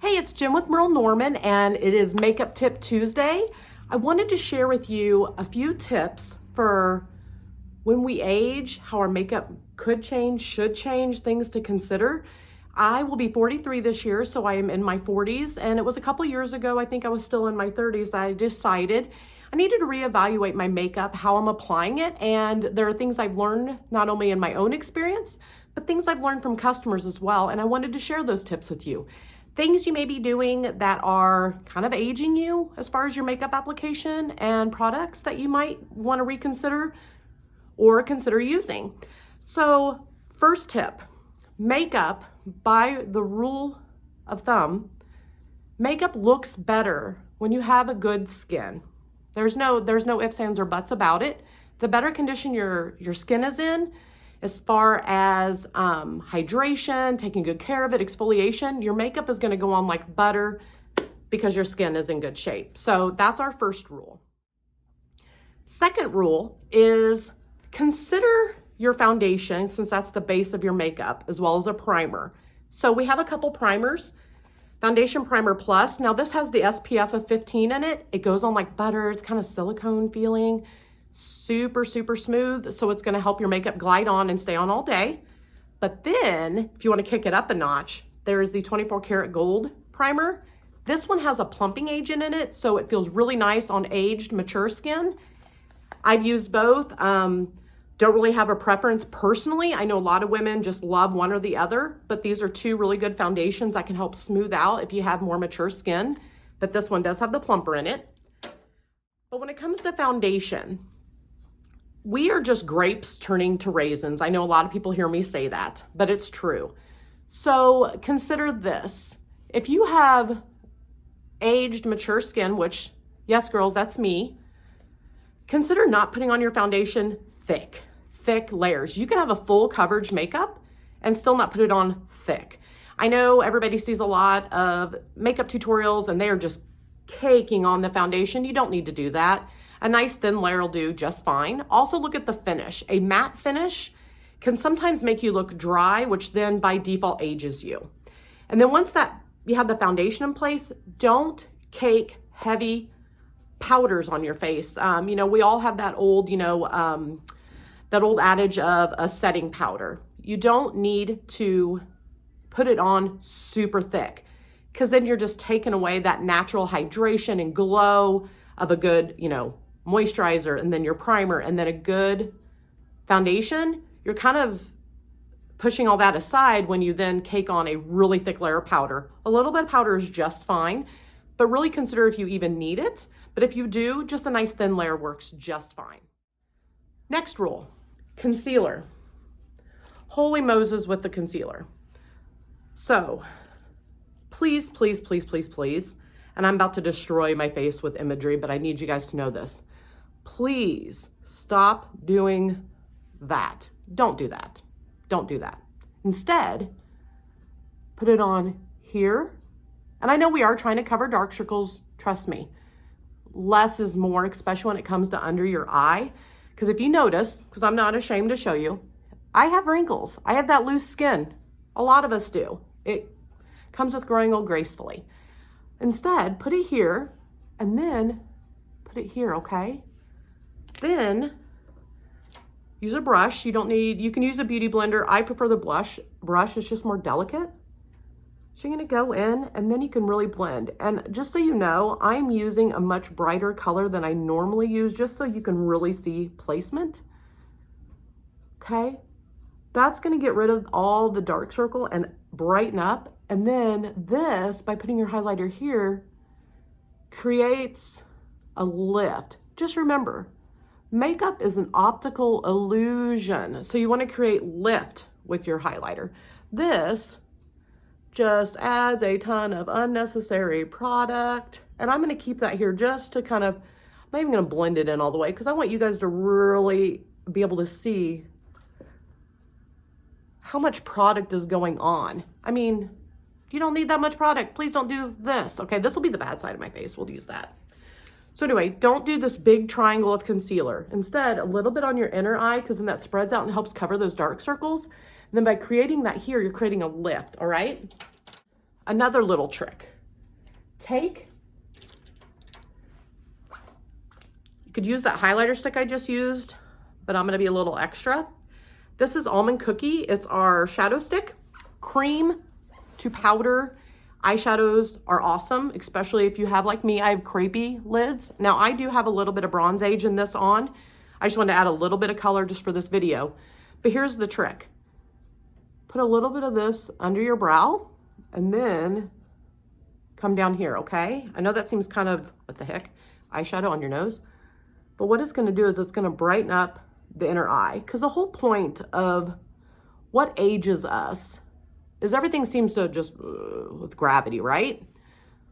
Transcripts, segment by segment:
Hey, it's Jen with Merle Norman, and it is Makeup Tip Tuesday. I wanted to share with you a few tips for when we age, how our makeup could change, should change, things to consider. I will be 43 this year, so I am in my 40s, and it was a couple years ago, I think I was still in my 30s, that I decided I needed to reevaluate my makeup, how I'm applying it, and there are things I've learned not only in my own experience, but things I've learned from customers as well, and I wanted to share those tips with you. Things you may be doing that are kind of aging you as far as your makeup application, and products that you might want to reconsider or consider using. So, first tip, makeup, by the rule of thumb, makeup looks better when you have a good skin. There's no ifs, ands, or buts about it. The better condition your skin is in, as far as hydration, taking good care of it, exfoliation, your makeup is going to go on like butter because your skin is in good shape. So that's our first rule. Second rule is consider your foundation, since that's the base of your makeup, as well as a primer. So we have a couple primers. Foundation Primer Plus. Now this has the SPF of 15 in it. It goes on like butter. It's kind of silicone feeling. Super, super smooth. So it's going to help your makeup glide on and stay on all day. But then if you want to kick it up a notch, there is the 24 karat gold primer. This one has a plumping agent in it, so it feels really nice on aged, mature skin. I've used both. Don't really have a preference personally. I know a lot of women just love one or the other, but these are two really good foundations that can help smooth out if you have more mature skin. But this one does have the plumper in it. But when it comes to foundation, we are just grapes turning to raisins. I know a lot of people hear me say that, but it's true. So consider this. If you have aged, mature skin, which, yes, girls, that's me, consider not putting on your foundation thick layers. You can have a full coverage makeup and still not put it on thick. I know everybody sees a lot of makeup tutorials and they are just caking on the foundation. You don't need to do that. A nice thin layer will do just fine. Also look at the finish. A matte finish can sometimes make you look dry, which then by default ages you. And then once that you have the foundation in place, don't cake heavy powders on your face. We all have that old, that old adage of a setting powder. You don't need to put it on super thick, because then you're just taking away that natural hydration and glow of a good, moisturizer, and then your primer, and then a good foundation. You're kind of pushing all that aside when you then cake on a really thick layer of powder. A little bit of powder is just fine, but really consider if you even need it. But if you do, just a nice thin layer works just fine. Next rule, concealer. Holy Moses with the concealer. So please, please, please, please, please, and I'm about to destroy my face with imagery, but I need you guys to know this. Please stop doing that. Don't do that. Don't do that. Instead, put it on here. And I know we are trying to cover dark circles, trust me. Less is more, especially when it comes to under your eye. Because if you notice, because I'm not ashamed to show you, I have wrinkles. I have that loose skin. A lot of us do. It comes with growing old gracefully. Instead, put it here and then put it here, okay? Then use a brush. You can use a beauty blender. I prefer the brush. It's just more delicate. So you're gonna go in and then you can really blend. And just so you know, I'm using a much brighter color than I normally use, just so you can really see placement. Okay, that's gonna get rid of all the dark circle and brighten up. And then this, by putting your highlighter here, creates a lift. Just remember, makeup is an optical illusion. So you wanna create lift with your highlighter. This just adds a ton of unnecessary product. And I'm gonna keep that here just to kind of, I'm not even gonna blend it in all the way, because I want you guys to really be able to see how much product is going on. I mean, you don't need that much product. Please don't do this. Okay, this will be the bad side of my face. We'll use that. So anyway, don't do this big triangle of concealer. Instead, a little bit on your inner eye, because then that spreads out and helps cover those dark circles. And then by creating that here, you're creating a lift, all right? another little trick. You could use that highlighter stick I just used, but I'm gonna be a little extra. This is Almond Cookie. It's our shadow stick. Cream to powder eyeshadows are awesome, especially if you have, like me, I have crepey lids. Now I do have a little bit of Bronze Age in this on. I just wanted to add a little bit of color just for this video. But here's the trick. Put a little bit of this under your brow and then come down here, okay? I know that seems kind of, what the heck, eyeshadow on your nose. But what it's gonna do is it's gonna brighten up the inner eye, because the whole point of what ages us is everything seems to just with gravity, right?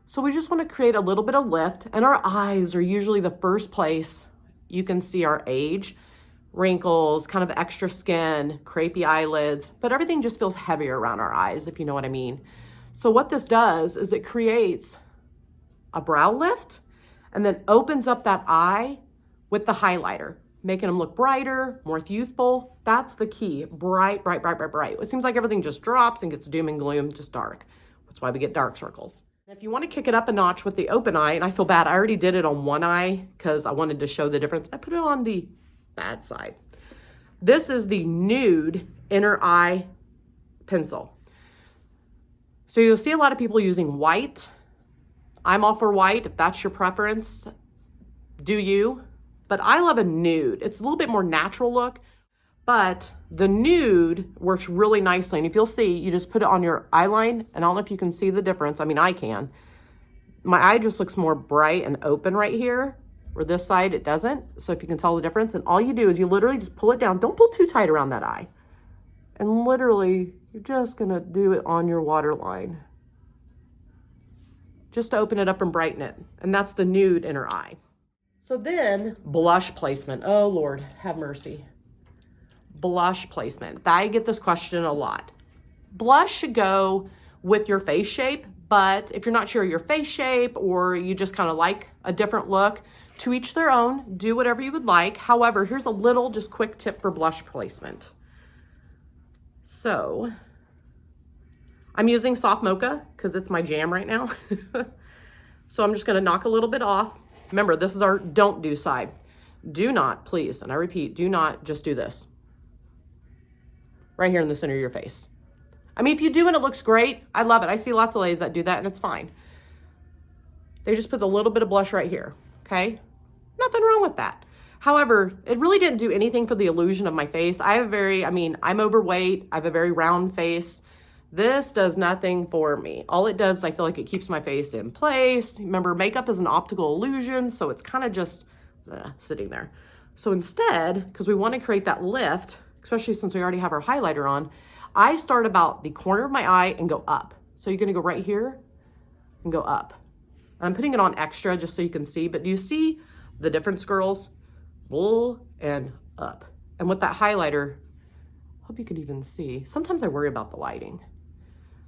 So we just want to create a little bit of lift, and our eyes are usually the first place you can see our age. Wrinkles, kind of extra skin, crepey eyelids, but everything just feels heavier around our eyes, if you know what I mean. So what this does is it creates a brow lift and then opens up that eye with the highlighter, making them look brighter, more youthful. That's the key. Bright, bright, bright, bright, bright. It seems like everything just drops and gets doom and gloom, just dark. That's why we get dark circles. If you want to kick it up a notch with the open eye, and I feel bad, I already did it on one eye because I wanted to show the difference. I put it on the bad side. This is the Nude Inner Eye Pencil. So you'll see a lot of people using white. I'm all for white. If that's your preference, do you? But I love a nude. It's a little bit more natural look, but the nude works really nicely. And if you'll see, you just put it on your eye line, and I don't know if you can see the difference. I mean, I can. My eye just looks more bright and open right here, where this side it doesn't. So if you can tell the difference, and all you do is you literally just pull it down. Don't pull too tight around that eye. And literally, you're just gonna do it on your waterline, just to open it up and brighten it. And that's the Nude Inner Eye. So then, blush placement. Oh Lord, have mercy. Blush placement. I get this question a lot. Blush should go with your face shape, but if you're not sure your face shape or you just kind of like a different look, to each their own, do whatever you would like. However, here's a little just quick tip for blush placement. So, I'm using Soft Mocha because it's my jam right now. So I'm just gonna knock a little bit off. Remember, this is our don't do side. Do not, please, and I repeat, do not just do this. Right here in the center of your face. I mean, if you do and it looks great, I love it. I see lots of ladies that do that and it's fine. They just put a little bit of blush right here, okay? Nothing wrong with that. However, it really didn't do anything for the illusion of my face. I'm overweight. I have a very round face. This does nothing for me. All it does is I feel like it keeps my face in place. Remember, makeup is an optical illusion, so it's kind of just sitting there. So instead, because we want to create that lift, especially since we already have our highlighter on, I start about the corner of my eye and go up. So you're going to go right here and go up. I'm putting it on extra just so you can see, but do you see the difference, girls? Bull and up. And with that highlighter, hope you can even see. Sometimes I worry about the lighting.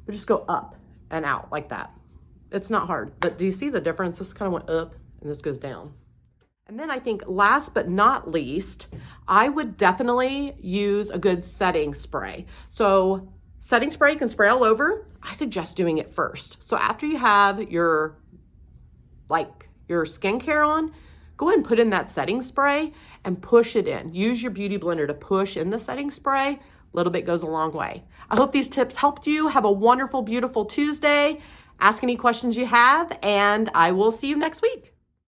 But just go up and out like that. It's not hard, but do you see the difference? This kind of went up and this goes down. And then I think last but not least, I would definitely use a good setting spray. So setting spray you can spray all over. I suggest doing it first. So after you have your skincare on, go ahead and put in that setting spray and push it in. Use your beauty blender to push in the setting spray. A little bit goes a long way. I hope these tips helped you. Have a wonderful, beautiful Tuesday. Ask any questions you have, and I will see you next week.